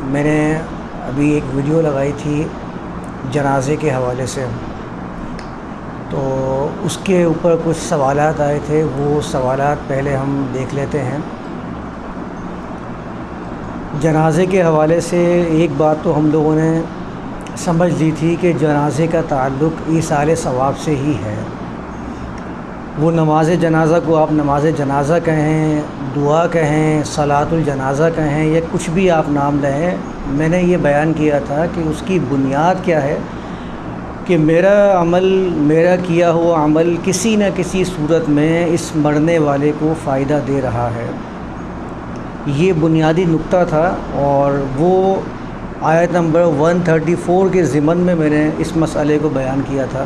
میں نے ابھی ایک ویڈیو لگائی تھی جنازے کے حوالے سے، تو اس کے اوپر کچھ سوالات آئے تھے، وہ سوالات پہلے ہم دیکھ لیتے ہیں۔ جنازے کے حوالے سے ایک بات تو ہم لوگوں نے سمجھ لی تھی کہ جنازے کا تعلق ایصال ثواب سے ہی ہے۔ وہ نماز جنازہ کو آپ نماز جنازہ کہیں، دعا کہیں، صلاۃ الجنازہ کہیں، یا کچھ بھی آپ نام لیں، میں نے یہ بیان کیا تھا کہ اس کی بنیاد کیا ہے کہ میرا کیا ہوا عمل کسی نہ کسی صورت میں اس مرنے والے کو فائدہ دے رہا ہے۔ یہ بنیادی نقطہ تھا، اور وہ آیت نمبر 134 کے ضمن میں نے اس مسئلے کو بیان کیا تھا،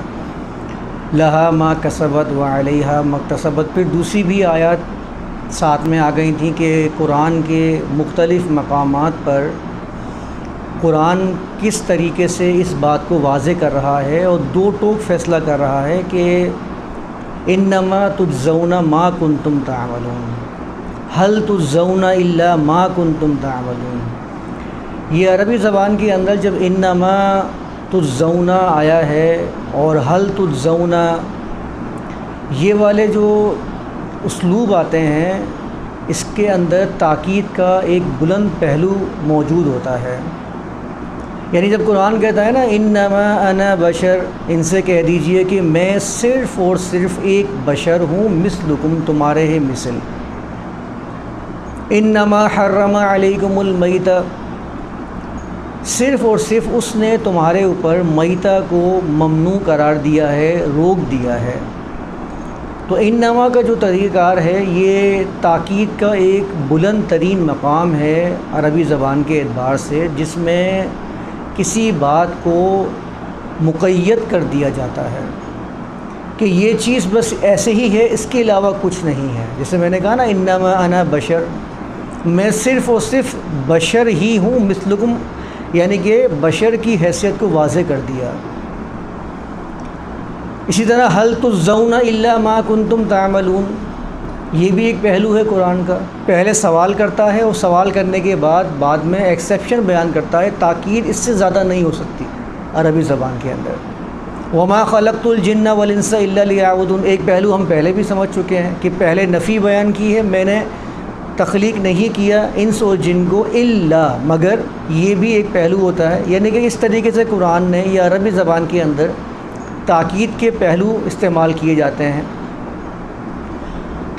لہا ما کسبت وعلیہا ما اکتسبت۔ پھر دوسری بھی آیات ساتھ میں آ گئی تھیں کہ قرآن کے مختلف مقامات پر قرآن کس طریقے سے اس بات کو واضح کر رہا ہے اور دو ٹوک فیصلہ کر رہا ہے کہ انما تجزون ما کنتم تعملون، هل تجزون الا ما کنتم تعملون۔ یہ عربی زبان کے اندر جب انما تجزون آیا ہے اور هل تجزون، یہ والے جو اسلوب آتے ہیں، اس کے اندر تاکید کا ایک بلند پہلو موجود ہوتا ہے۔ یعنی جب قرآن کہتا ہے نا انما انا بشر، ان سے کہہ دیجئے کہ میں صرف اور صرف ایک بشر ہوں، مثلکم، تمہارے ہی مثل۔ انما حرم علیکم المیتہ، صرف اور صرف اس نے تمہارے اوپر میتہ کو ممنوع قرار دیا ہے، روک دیا ہے۔ تو انما کا جو طریقہ کار ہے، یہ تاکید کا ایک بلند ترین مقام ہے عربی زبان کے اعتبار سے، جس میں کسی بات کو مقید کر دیا جاتا ہے کہ یہ چیز بس ایسے ہی ہے، اس کے علاوہ کچھ نہیں ہے۔ جیسے میں نے کہا نا انما انا بشر، میں صرف اور صرف بشر ہی ہوں، مثلکم، یعنی کہ بشر کی حیثیت کو واضح کر دیا۔ اسی طرح هل تجزون الا ما کنتم تعملون، یہ بھی ایک پہلو ہے قرآن کا۔ پہلے سوال کرتا ہے اور سوال کرنے کے بعد میں ایکسیپشن بیان کرتا ہے، تاکید اس سے زیادہ نہیں ہو سکتی عربی زبان کے اندر۔ وما خلقت الجن والانس الا لیعبدون، ایک پہلو ہم پہلے بھی سمجھ چکے ہیں کہ پہلے نفی بیان کی ہے، میں نے تخلیق نہیں کیا انس اور جن کو الا، مگر، یہ بھی ایک پہلو ہوتا ہے۔ یعنی کہ اس طریقے سے قرآن نے یا عربی زبان کے اندر تاکید کے پہلو استعمال کیے جاتے ہیں۔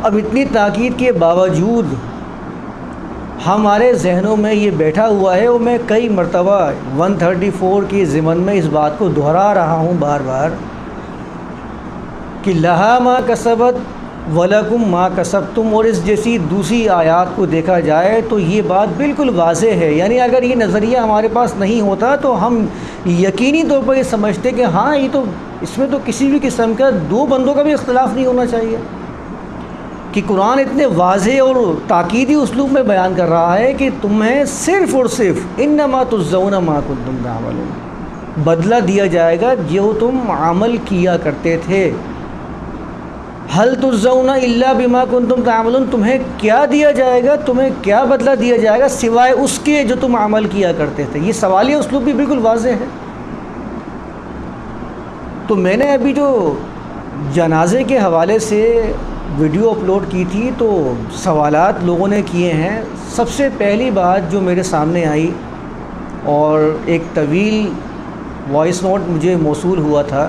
اب اتنی تاکید کے باوجود ہمارے ذہنوں میں یہ بیٹھا ہوا ہے، اور میں کئی مرتبہ 134 کی ضمن میں اس بات کو دہرا رہا ہوں بار بار کہ لہا ما کسبت وَلَكُمْ مَا کسبتم، اور اس جیسی دوسری آیات کو دیکھا جائے تو یہ بات بالکل واضح ہے۔ یعنی اگر یہ نظریہ ہمارے پاس نہیں ہوتا تو ہم یقینی طور پر یہ سمجھتے کہ ہاں، یہ تو اس میں تو کسی بھی قسم کا دو بندوں کا بھی اختلاف نہیں ہونا چاہیے، کہ قرآن اتنے واضح اور تاکیدی اسلوب میں بیان کر رہا ہے کہ تمہیں صرف اور صرف انما تجزون ما کنتم تعملون، بدلہ دیا جائے گا جو تم عمل کیا کرتے تھے۔ هل تجزون الا بما کنتم تعملون، تمہیں کیا دیا جائے گا، تمہیں کیا بدلہ دیا جائے گا سوائے اس کے جو تم عمل کیا کرتے تھے۔ یہ سوالیہ اسلوب بھی بالکل واضح ہے۔ تو میں نے ابھی جو جنازے کے حوالے سے ویڈیو اپلوڈ کی تھی، تو سوالات لوگوں نے کیے ہیں۔ سب سے پہلی بات جو میرے سامنے آئی، اور ایک طویل وائس نوٹ مجھے موصول ہوا تھا،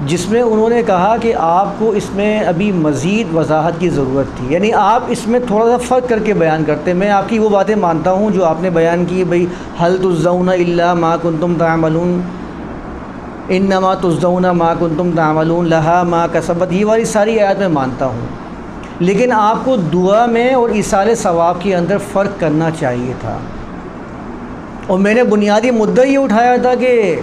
جس میں انہوں نے کہا کہ آپ کو اس میں ابھی مزید وضاحت کی ضرورت تھی، یعنی آپ اس میں تھوڑا سا فرق کر کے بیان کرتے۔ میں آپ کی وہ باتیں مانتا ہوں جو آپ نے بیان کی، بھئی هل تجزون الا ما کنتم تعملون، انما تجزون ما کنتم تعملون، لہا ما کسبت، یہ والی ساری آیات میں مانتا ہوں، لیکن آپ کو دعا میں اور ایصال ثواب کے اندر فرق کرنا چاہیے تھا۔ اور میں نے بنیادی مدعا یہ اٹھایا تھا کہ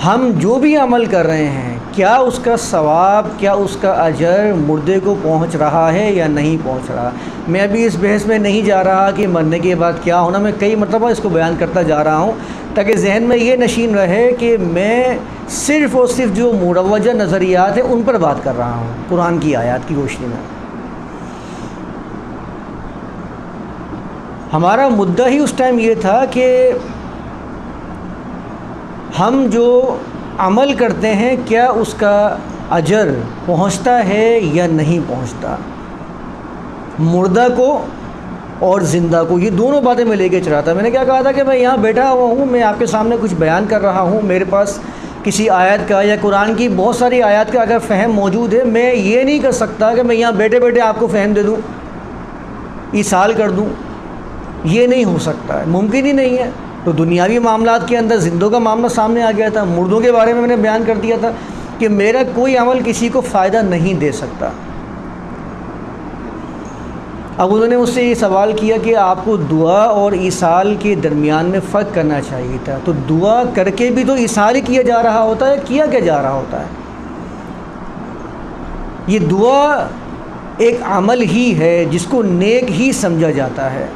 ہم جو بھی عمل کر رہے ہیں، کیا اس کا ثواب، کیا اس کا اجر مردے کو پہنچ رہا ہے یا نہیں پہنچ رہا۔ میں ابھی اس بحث میں نہیں جا رہا کہ مرنے کے بعد کیا ہونا، میں کئی مرتبہ اس کو بیان کرتا جا رہا ہوں تاکہ ذہن میں یہ نشین رہے کہ میں صرف اور صرف جو مروجہ نظریات ہیں ان پر بات کر رہا ہوں قرآن کی آیات کی روشنی میں۔ ہمارا مدعا ہی اس ٹائم یہ تھا کہ ہم جو عمل کرتے ہیں کیا اس کا اجر پہنچتا ہے یا نہیں پہنچتا، مردہ کو اور زندہ کو، یہ دونوں باتیں میں لے کے چلا تھا۔ میں نے کیا کہا تھا کہ میں یہاں بیٹھا ہوا ہوں، میں آپ کے سامنے کچھ بیان کر رہا ہوں، میرے پاس کسی آیت کا یا قرآن کی بہت ساری آیات کا اگر فہم موجود ہے، میں یہ نہیں کر سکتا کہ میں یہاں بیٹھے بیٹھے آپ کو فہم دے دوں، ایصال کر دوں، یہ نہیں ہو سکتا ہے، ممکن ہی نہیں ہے۔ تو دنیاوی معاملات کے اندر زندوں کا معاملہ سامنے آ گیا تھا، مردوں کے بارے میں نے بیان کر دیا تھا کہ میرا کوئی عمل کسی کو فائدہ نہیں دے سکتا۔ اب انہوں نے مجھ سے یہ سوال کیا کہ آپ کو دعا اور ایصال کے درمیان میں فرق کرنا چاہیے تھا، تو دعا کر کے بھی تو ایصال ہی کیا جا رہا ہوتا ہے، کیا جا رہا ہوتا ہے۔ یہ دعا ایک عمل ہی ہے جس کو نیک ہی سمجھا جاتا ہے،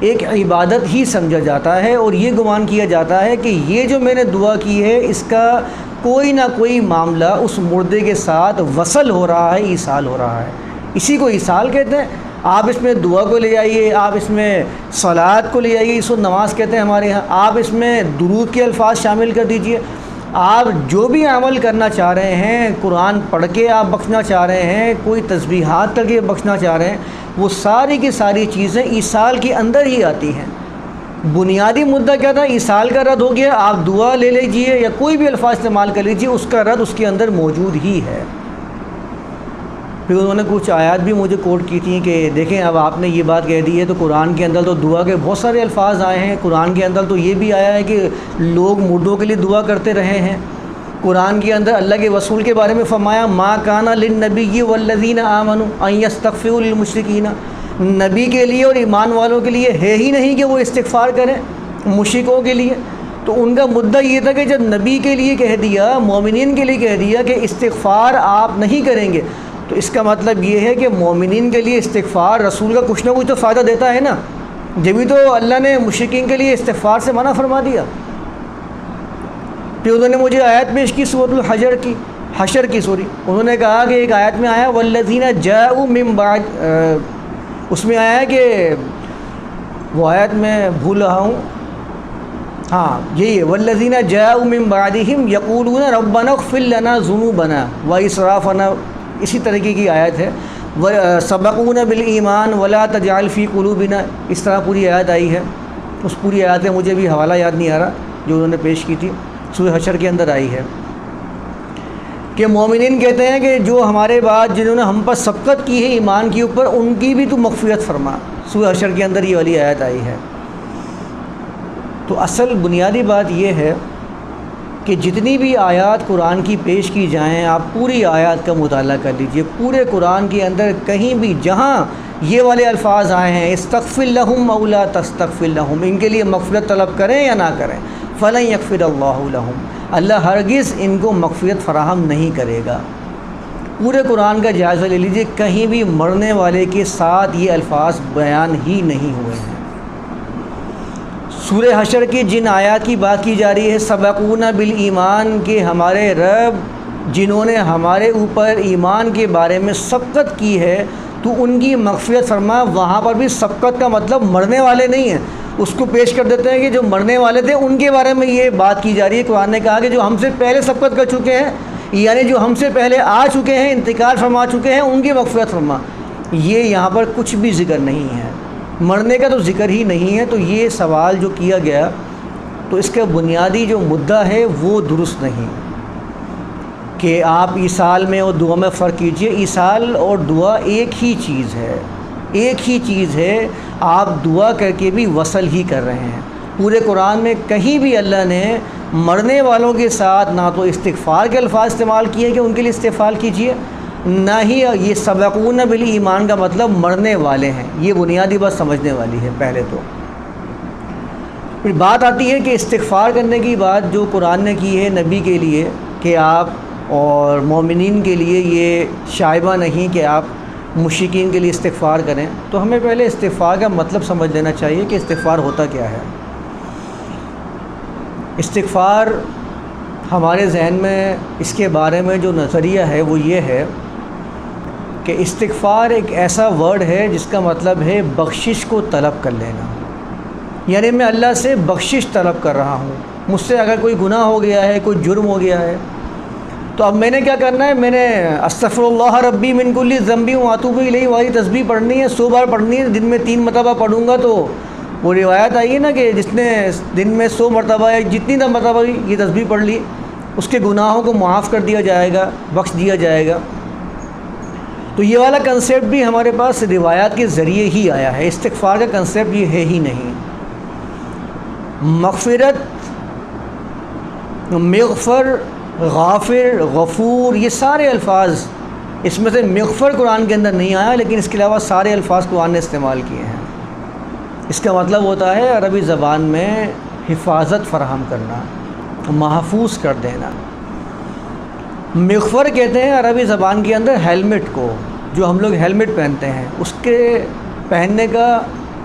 ایک عبادت ہی سمجھا جاتا ہے، اور یہ گمان کیا جاتا ہے کہ یہ جو میں نے دعا کی ہے اس کا کوئی نہ کوئی معاملہ اس مردے کے ساتھ وصل ہو رہا ہے، ایصال ہو رہا ہے، اسی کو ایصال کہتے ہیں۔ آپ اس میں دعا کو لے آئیے، آپ اس میں صلات کو لے آئیے، اس کو نماز کہتے ہیں ہمارے ہاں، آپ اس میں درود کے الفاظ شامل کر دیجئے، آپ جو بھی عمل کرنا چاہ رہے ہیں، قرآن پڑھ کے آپ بخشنا چاہ رہے ہیں، کوئی تسبیحات کر کے بخشنا چاہ رہے ہیں، وہ ساری کی ساری چیزیں ایصال کے اندر ہی آتی ہیں۔ بنیادی مدعا کیا تھا؟ ایصال کا رد ہو گیا، آپ دعا لے لیجئے یا کوئی بھی الفاظ استعمال کر لیجئے، اس کا رد اس کے اندر موجود ہی ہے۔ پھر انہوں نے کچھ آیات بھی مجھے کوٹ کی تھیں کہ دیکھیں اب آپ نے یہ بات کہہ دی ہے تو قرآن کے اندر تو دعا کے بہت سارے الفاظ آئے ہیں، قرآن کے اندر تو یہ بھی آیا ہے کہ لوگ مردوں کے لیے دعا کرتے رہے ہیں۔ قرآن کے اندر اللہ کے رسول کے بارے میں فرمایا ما کان للنبی والذین آمنوا ان یستغفروا للمشرکین، نبی کے لیے اور ایمان والوں کے لیے ہے ہی نہیں کہ وہ استغفار کریں مشرکوں کے لیے۔ تو ان کا مدعا یہ تھا کہ جب نبی کے لیے کہہ دیا، مومنین کے لیے کہہ دیا کہ استغفار آپ نہیں کریں گے، تو اس کا مطلب یہ ہے کہ مومنین کے لیے استغفار رسول کا کچھ نہ کچھ تو فائدہ دیتا ہے نا، جبھی تو اللہ نے مشرکین کے لیے استغفار سے منع فرما دیا۔ پھر انہوں نے مجھے آیت پیش کی سورۃ الحشر کی، انہوں نے کہا کہ ایک آیت میں آیا والذین جاءوا من بعد، اس میں آیا ہے کہ وہ آیت میں بھول رہا ہوں، ہاں یہی ہے والذین جاءوا من بعدہم یقولون ربنا اغفر لنا ذنوبنا واسرافنا، اسی طریقے کی آیت ہے سبقونا بالایمان ولا تجعل فی قلوبنا، اس طرح پوری آیت آئی ہے۔ اس پوری آیت میں مجھے بھی حوالہ یاد نہیں آ رہا جو انہوں نے پیش کی تھی، سورہ حشر کے اندر آئی ہے کہ مومنین کہتے ہیں کہ جو ہمارے بعد جنہوں نے ہم پر سبقت کی ہے ایمان کے اوپر، ان کی بھی تو مغفرت فرما، سورہ حشر کے اندر یہ والی آیت آئی ہے۔ تو اصل بنیادی بات یہ ہے کہ جتنی بھی آیات قرآن کی پیش کی جائیں، آپ پوری آیات کا مطالعہ کر لیجئے، پورے قرآن کے اندر کہیں بھی جہاں یہ والے الفاظ آئے ہیں استغفر لہم او لا تستغفر لہم، ان کے لیے مغفرت طلب کریں یا نہ کریں، فلن یغفر اللہ لہم، اللہ ہرگز ان کو مغفرت فراہم نہیں کرے گا۔ پورے قرآن کا جائزہ لے لیجئے، کہیں بھی مرنے والے کے ساتھ یہ الفاظ بیان ہی نہیں ہوئے ہیں۔ سورہ حشر کی جن آیات کی بات کی جا رہی ہے سبقونا بالایمان، کہ ہمارے رب جنہوں نے ہمارے اوپر ایمان کے بارے میں سبقت کی ہے تو ان کی مغفرت فرما، وہاں پر بھی سبقت کا مطلب مرنے والے نہیں ہیں، اس کو پیش کر دیتے ہیں کہ جو مرنے والے تھے ان کے بارے میں یہ بات کی جا رہی ہے۔ قرآن نے کہا کہ جو ہم سے پہلے سبقت کر چکے ہیں، یعنی جو ہم سے پہلے آ چکے ہیں، انتقال فرما چکے ہیں، ان کی مغفرت فرما، یہ یہاں پر کچھ بھی ذکر نہیں ہے، مرنے کا تو ذکر ہی نہیں ہے۔ تو یہ سوال جو کیا گیا تو اس کا بنیادی جو مدعا ہے وہ درست نہیں کہ آپ ایصال میں اور دعا میں فرق کیجئے۔ ایصال اور دعا ایک ہی چیز ہے، ایک ہی چیز ہے، آپ دعا کر کے بھی وصل ہی کر رہے ہیں۔ پورے قرآن میں کہیں بھی اللہ نے مرنے والوں کے ساتھ نہ تو استغفار کے الفاظ استعمال کیے کہ ان کے لیے استغفار کیجئے، نہ ہی یہ سبقون بالایمان کا مطلب مرنے والے ہیں۔ یہ بنیادی بات سمجھنے والی ہے پہلے تو۔ پھر بات آتی ہے کہ استغفار کرنے کی بات جو قرآن نے کی ہے نبی کے لیے کہ آپ اور مومنین کے لیے یہ شائبہ نہیں کہ آپ مشرکین کے لیے استغفار کریں، تو ہمیں پہلے استغفار کا مطلب سمجھ لینا چاہیے کہ استغفار ہوتا کیا ہے۔ استغفار ہمارے ذہن میں اس کے بارے میں جو نظریہ ہے وہ یہ ہے کہ استغفار ایک ایسا ورڈ ہے جس کا مطلب ہے بخشش کو طلب کر لینا۔ یعنی میں اللہ سے بخشش طلب کر رہا ہوں، مجھ سے اگر کوئی گناہ ہو گیا ہے، کوئی جرم ہو گیا ہے، تو اب میں نے کیا کرنا ہے، میں نے استغفر اللہ ربی من کل ذنب واتوب الیہ والی تسبیح پڑھنی ہے، 100 بار پڑھنی ہے، دن میں 3 مرتبہ پڑھوں گا تو وہ روایت آئی ہے نا کہ جس نے دن میں 100 مرتبہ یا جتنی مرتبہ یہ تسبیح پڑھ لی اس کے گناہوں کو معاف کر دیا جائے گا، بخش دیا جائے گا۔ تو یہ والا کنسیپٹ بھی ہمارے پاس روایات کے ذریعے ہی آیا ہے، استغفار کا کنسیپٹ یہ ہے ہی نہیں۔ مغفرت، مغفر، غافر، غفور، یہ سارے الفاظ، اس میں سے مغفر قرآن کے اندر نہیں آیا، لیکن اس کے علاوہ سارے الفاظ قرآن نے استعمال کیے ہیں۔ اس کا مطلب ہوتا ہے عربی زبان میں حفاظت فراہم کرنا، محفوظ کر دینا۔ مغفر کہتے ہیں عربی زبان کے اندر ہیلمٹ کو، جو ہم لوگ ہیلمٹ پہنتے ہیں، اس کے پہننے کا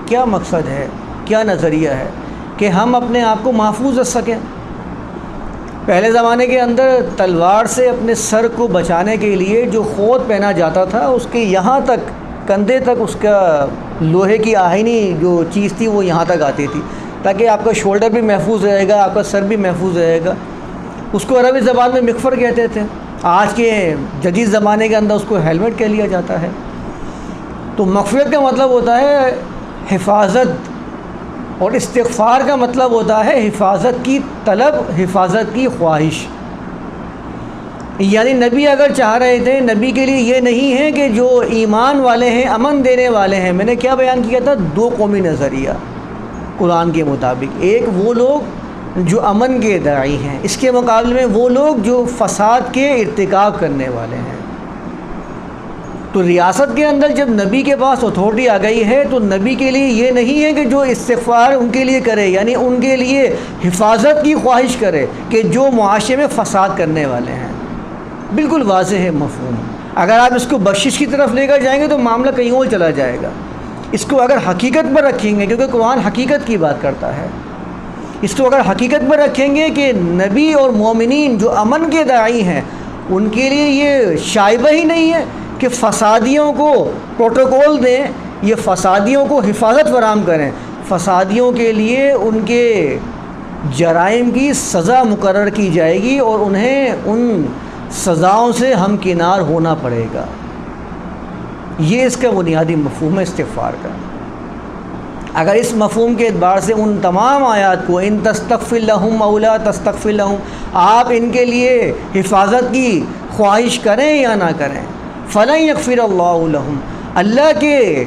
کیا مقصد ہے، کیا نظریہ ہے کہ ہم اپنے آپ کو محفوظ رکھ سکیں۔ پہلے زمانے کے اندر تلوار سے اپنے سر کو بچانے کے لیے جو خوت پہنا جاتا تھا، اس کے یہاں تک، کندھے تک اس کا لوہے کی آہنی جو چیز تھی وہ یہاں تک آتی تھی، تاکہ آپ کا شولڈر بھی محفوظ رہے گا، آپ کا سر بھی محفوظ رہے گا۔ اس کو عربی زبان میں مغفر کہتے تھے۔ آج کے جدید زمانے کے اندر اس کو ہیلمٹ کہہ لیا جاتا ہے۔ تو مغفرت کا مطلب ہوتا ہے حفاظت، اور استغفار کا مطلب ہوتا ہے حفاظت کی طلب، حفاظت کی خواہش۔ یعنی نبی اگر چاہ رہے تھے، نبی کے لیے یہ نہیں ہے کہ جو ایمان والے ہیں، امن دینے والے ہیں۔ میں نے کیا بیان کیا تھا؟ 2 قومی نظریہ قرآن کے مطابق، ایک وہ لوگ جو امن کے داعی ہیں، اس کے مقابلے میں وہ لوگ جو فساد کے ارتکاب کرنے والے ہیں۔ تو ریاست کے اندر جب نبی کے پاس اتھارٹی آ گئی ہے تو نبی کے لیے یہ نہیں ہے کہ جو استغفار ان کے لیے کرے، یعنی ان کے لیے حفاظت کی خواہش کرے کہ جو معاشرے میں فساد کرنے والے ہیں۔ بالکل واضح ہے مفہوم۔ اگر آپ اس کو بخشش کی طرف لے کر جائیں گے تو معاملہ کہیں اور چلا جائے گا۔ اس کو اگر حقیقت پر رکھیں گے، کیونکہ قرآن حقیقت کی بات کرتا ہے، اس کو اگر حقیقت پر رکھیں گے کہ نبی اور مومنین جو امن کے داعی ہیں، ان کے لیے یہ شائبہ ہی نہیں ہے کہ فسادیوں کو پروٹوکول دیں، یہ فسادیوں کو حفاظت فراہم کریں۔ فسادیوں کے لیے ان کے جرائم کی سزا مقرر کی جائے گی اور انہیں ان سزاؤں سے ہمکنار ہونا پڑے گا۔ یہ اس کا بنیادی مفہوم ہے استغفار کا۔ اگر اس مفہوم کے اعتبار سے ان تمام آیات کو، ان تستغفر لہم او لا تستغفر لہم، آپ ان کے لیے حفاظت کی خواہش کریں یا نہ کریں، فلن یغفر اللہ لہم، اللہ کے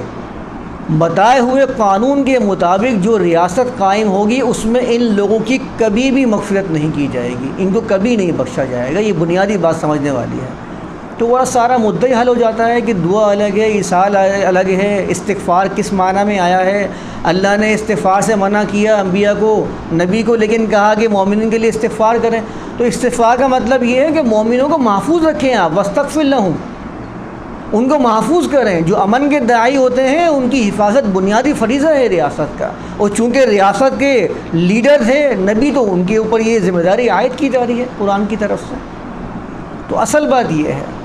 بتائے ہوئے قانون کے مطابق جو ریاست قائم ہوگی اس میں ان لوگوں کی کبھی بھی مغفرت نہیں کی جائے گی، ان کو کبھی نہیں بخشا جائے گا۔ یہ بنیادی بات سمجھنے والی ہے۔ تو وہ سارا مدعا ہی حل ہو جاتا ہے کہ دعا الگ ہے، ایصال الگ ہے، استغفار کس معنی میں آیا ہے۔ اللہ نے استغفار سے منع کیا انبیاء کو، نبی کو، لیکن کہا کہ مومنین کے لیے استغفار کریں۔ تو استغفار کا مطلب یہ ہے کہ مومنوں کو محفوظ رکھیں آپ، واستغفر لہم، ان کو محفوظ کریں۔ جو امن کے داعی ہوتے ہیں ان کی حفاظت بنیادی فریضہ ہے ریاست کا، اور چونکہ ریاست کے لیڈر تھے نبی، تو ان کے اوپر یہ ذمہ داری عائد کی جا رہی ہے قرآن کی طرف سے۔ تو اصل بات یہ ہے